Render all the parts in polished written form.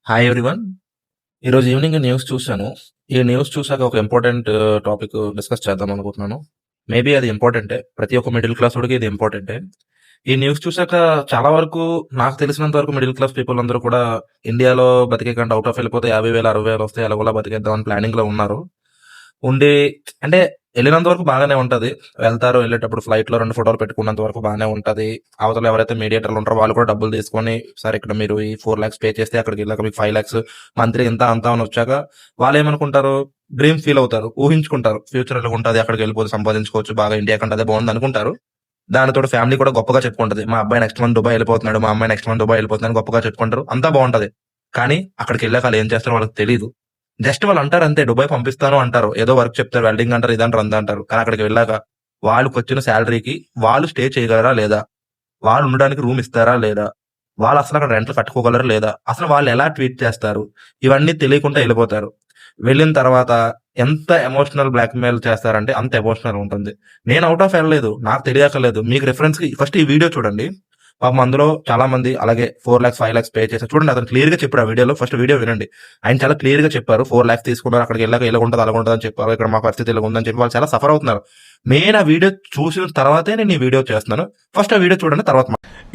Hi everyone. ఈరోజు evening news చూశాను. ఈ న్యూస్ చూసాక ఒక ఇంపార్టెంట్ టాపిక్ డిస్కస్ చేద్దాం అనుకుంటున్నాను. మేబీ అది ఇంపార్టెంటే. ప్రతి ఒక్క మిడిల్ క్లాస్ వాడికి ఇది ఇంపార్టెంటే. ఈ న్యూస్ చూసాక చాలా వరకు నాకు తెలిసినంత వరకు మిడిల్ క్లాస్ పీపుల్ అందరూ కూడా ఇండియాలో బతికే కంటే అవుట్ ఆఫ్ వెళ్ళిపోతే 50,000, 60,000 వస్తే ఎలాగోలా బతికేద్దాం అని ప్లానింగ్ లో ఉన్నారు. ఉండి అంటే వెళ్ళినంత వరకు బాగానే ఉంటది. వెళ్తారు, వెళ్ళేటప్పుడు ఫ్లైట్ లో 2 ఫోటోలు పెట్టుకున్నంత వరకు బాగానే ఉంటది. అవతల ఎవరైతే మీడియేటర్లు ఉంటారో వాళ్ళు కూడా డబ్బులు తీసుకొని, సరే ఇక్కడ మీరు ఈ 4 lakhs పే చేస్తే అక్కడికి వెళ్ళాక మీకు 5 lakhs మంత్లీ ఇంత అంతా అని వచ్చాక వాళ్ళు ఏమనుకుంటారు, డ్రీమ్ ఫీల్ అవుతారు, ఊహించుకుంటారు. ఫ్యూచర్ ఇలా ఉంటది, అక్కడికి వెళ్ళిపోతే సంపాదించుకోవచ్చు, బాగా ఇండియా కంటే అదే బాగుంది అనుకుంటారు. దానితో ఫ్యామిలీ కూడా గొప్పగా చెప్పుకుంటది. మా అబ్బాయి నెక్స్ట్ మంత్ దుబాయ్ వెళ్ళిపోతున్నాడు, మా అమ్మాయి నెక్స్ట్ మంత్ దుబాయ్ వెళ్ళిపోతున్నాడు గొప్పగా చెప్పుకుంటారు. అంతా బాగుంటది. కానీ అక్కడికి వెళ్ళాక వాళ్ళు ఏం చేస్తారో వాళ్ళకి తెలియదు. జస్ట్ వాళ్ళు అంటారు అంతే, దుబాయ్ పంపిస్తాను అంటారు, ఏదో వర్క్ చెప్తారు, వెల్డింగ్ అంటారు, ఇదంటారు, అంతా అంటారు. కానీ అక్కడికి వెళ్ళాక వాళ్ళకి వచ్చిన శాలరీకి వాళ్ళు స్టే చేయగలరా లేదా, వాళ్ళు ఉండడానికి రూమ్ ఇస్తారా లేదా, వాళ్ళు అసలు అక్కడ రెంట్లు కట్టుకోగలరా లేదా, అసలు వాళ్ళు ఎలా ట్వీట్ చేస్తారు, ఇవన్నీ తెలియకుండా వెళ్ళిపోతారు. వెళ్ళిన తర్వాత ఎంత ఎమోషనల్ బ్లాక్మెయిల్ చేస్తారంటే అంత ఎమోషనల్ ఉంటుంది. నేను అవుట్ ఆఫ్ వెళ్ళలేదు, నాకు తెలియకలేదు. మీకు రిఫరెన్స్ కి ఫస్ట్ ఈ వీడియో చూడండి. పాపం అందులో చాలా మంది అలాగే 4 lakhs 5 lakhs పే చేశారు. చూడండి, అతను క్లియర్ గా చెప్పారు ఆ వీడియోలో. ఫస్ట్ వీడియో వినండి. ఆయన చాలా క్లియర్ గా చెప్పారు, 4 lakhs తీసుకున్నారు, అక్కడికి వెళ్ళాక ఇలా ఉంటుంది అలా ఉంటుంది అని చెప్పారు, ఇక్కడ మా పరిస్థితి ఇలా ఉందని చెప్పి వాళ్ళు చాలా సఫర్ అవుతున్నారు. మెయిన్ ఆ వీడియో చూసిన తర్వాతే నేను ఈ వీడియో చేస్తున్నాను. ఫస్ట్ ఆ వీడియో చూడండి, తర్వాత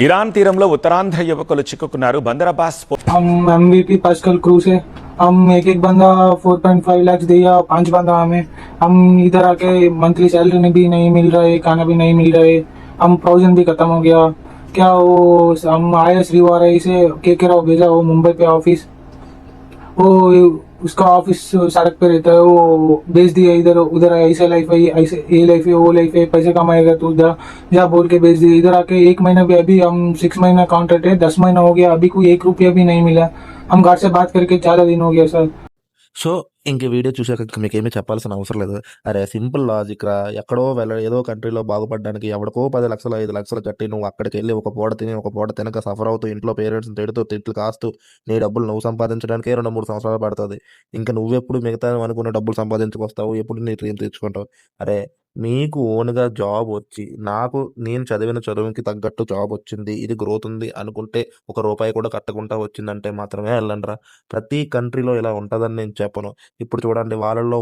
ఇరాన్ తీరంలో ఉత్తరాంధ్ర యువకులు చిక్కుకున్నారు. బందర్ అబ్బాస్ हम MVP पास्कल क्रूज है। हम एक बंदा 4.5 लाख दिया, 5 बंदा हमें। हम इधर आके मंथली सैलरी भी नहीं मिल रहा है, खाना भी नहीं मिल रहा है। हम प्रोविजन भी खत्म हो गया। क्या वो हम आए श्रीवारा से के राव भेजा, वो मुंबई पे ऑफिस, वो उसका ऑफिस सड़क पे रहता है, वो भेज दिया इधर उधर, ऐसे लाइफ है, ऐसे ये लाइफ है, वो लाइफ है, पैसे कमाएगा तू जा जा बोल के भेज दिया। इधर आके 1 महीना भी, अभी हम 6 महीना कॉन्ट्रैक्ट है, 10 महीना हो गया, अभी कोई 1 रुपया भी नहीं मिला। हम घर से बात करके 4 दिन हो गया सर। సో ఇంక వీడియో చూసాక ఇంక మీకేమీ చెప్పాల్సిన అవసరం లేదు. అరే సింపుల్ లాజిక్ రా. ఎక్కడో ఏదో కంట్రీలో బాగుపడడానికి ఎవడికో 10 లక్షలు 5 లక్షలు కట్టి నువ్వు అక్కడికి వెళ్ళి ఒక పూట తిని ఒక పూట తినక సఫర్ అవుతూ ఇంట్లో పేరెంట్స్ని తిడుతూ తిట్లు కాస్తూ నీ డబ్బులు నువ్వు సంపాదించడానికే 2-3 సంవత్సరాలు పడుతుంది. ఇంకా నువ్వెప్పుడు మిగతా అనుకున్న డబ్బులు సంపాదించుకొస్తావు, ఎప్పుడు నీ డ్రీమ్ తెచ్చుకుంటావు. అరే మీకు ఓన్గా జాబ్ వచ్చి, నేను చదివిన చదువుకి తగ్గట్టు జాబ్ వచ్చింది, ఇది గ్రోత్ ఉంది అనుకుంటే, ఒక రూపాయి కూడా కట్టకుండా వచ్చిందంటే మాత్రమే వెళ్ళండిరా. ప్రతి కంట్రీలో ఇలా ఉంటుందని నేను చెప్పను. ఇప్పుడు చూడండి,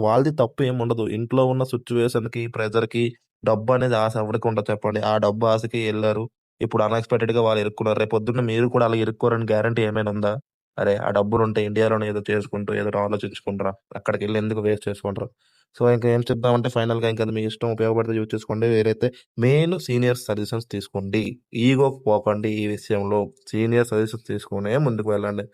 వాళ్ళది తప్పు ఏమి ఉండదు. ఇంట్లో ఉన్న సిచ్యువేషన్కి ప్రెజర్కి డబ్బు అనేది ఆశ ఎవరికి ఉండదు చెప్పండి. ఆ డబ్బు ఆశకి వెళ్ళారు, ఇప్పుడు అన్ఎక్స్పెక్టెడ్ గా వాళ్ళు ఇరుక్కున్నారు. రేపు పొద్దున్న మీరు కూడా అలా ఇరుక్కోరని గ్యారంటీ ఏమైనా ఉందా? అరే ఆ డబ్బులు ఉంటే ఇండియాలోనే ఏదో చేసుకుంటూ ఏదో ఆలోచించుకుంటారా, అక్కడికి వెళ్ళి ఎందుకు వేస్ట్ చేసుకుంటారు? సో ఇంకా ఏం చెప్దామంటే ఫైనల్ గా ఇంకా అది మీ ఇష్టం, ఉపయోగపడితే యూజ్ చేసుకోండి. వేరైతే మెయిన్ సీనియర్ సజెషన్స్ తీసుకోండి. ఈగోకి పోకండి. ఈ విషయంలో సీనియర్ సజెషన్స్ తీసుకునే ముందుకు వెళ్ళండి.